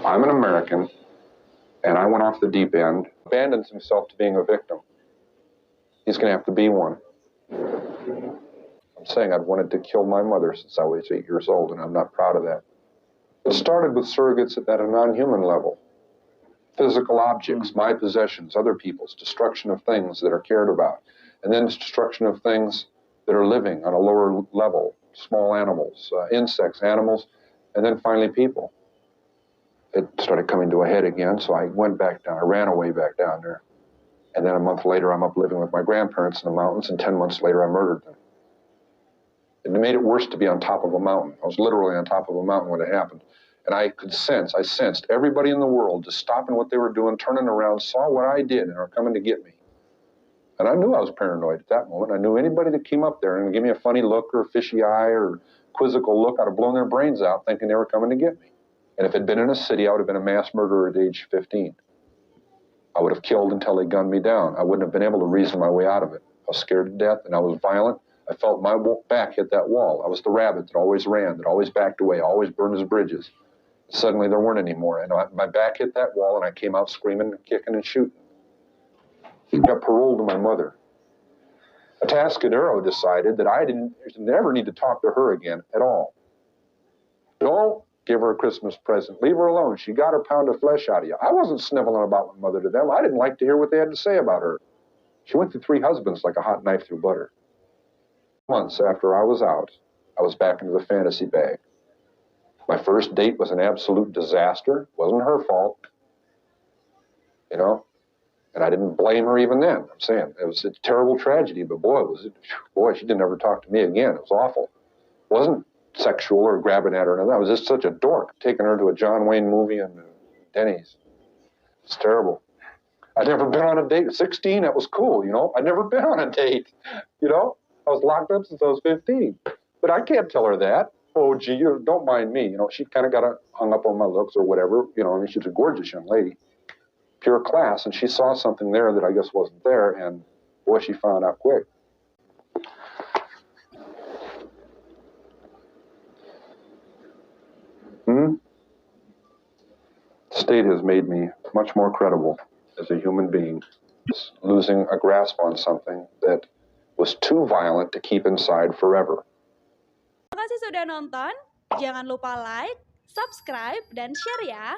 I'm an American, and I went off the deep end, abandons himself to being a victim. He's going to have to be one. I'm saying I've wanted to kill my mother since I was 8 years old, and I'm not proud of that. It started with surrogates at a non-human level. Physical objects, my possessions, other people's, destruction of things that are cared about, and then destruction of things that are living on a lower level, small animals, insects, animals, and then finally people. It started coming to a head again, so I went back down. I ran away back down there. And then a month later, I'm up living with my grandparents in the mountains, and 10 months later, I murdered them. It made it worse to be on top of a mountain. I was literally on top of a mountain when it happened. And I sensed everybody in the world just stopping what they were doing, turning around, saw what I did, and are coming to get me. And I knew I was paranoid at that moment. I knew anybody that came up there and gave me a funny look or a fishy eye or quizzical look, I'd have blown their brains out thinking they were coming to get me. And if it had been in a city, I would have been a mass murderer at age 15. I would have killed until they gunned me down. I wouldn't have been able to reason my way out of it. I was scared to death, and I was violent. I felt my back hit that wall. I was the rabbit that always ran, that always backed away, always burned his bridges. Suddenly there weren't any more, and my back hit that wall, and I came out screaming and kicking and shooting. I got paroled to my mother. Atascadero decided that I didn't never need to talk to her again at all. Don't give her a Christmas present. Leave her alone. She got her pound of flesh out of you. I wasn't sniveling about my mother to them. I didn't like to hear what they had to say about her. She went through 3 husbands like a hot knife through butter. Months after I was out, I was back into the fantasy bag. My first date was an absolute disaster. Wasn't her fault. You know? And I didn't blame her even then. I'm saying it was a terrible tragedy, but boy, she didn't ever talk to me again. It was awful. It wasn't sexual or grabbing at her. I was just such a dork, taking her to a John Wayne movie and Denny's. It's terrible. I'd never been on a date at 16. That was cool, you know. I'd never been on a date, you know. I was locked up since I was 15. But I can't tell her that. Oh, gee, you don't mind me. You know, she kind of got hung up on my looks or whatever. You know, I mean, she's a gorgeous young lady. Pure class, and she saw something there that I guess wasn't there, and boy, she found out quick. The state has made me much more credible as a human being, losing a grasp on something that was too violent to keep inside forever. Terima kasih sudah nonton. Jangan lupa like, subscribe, dan share ya.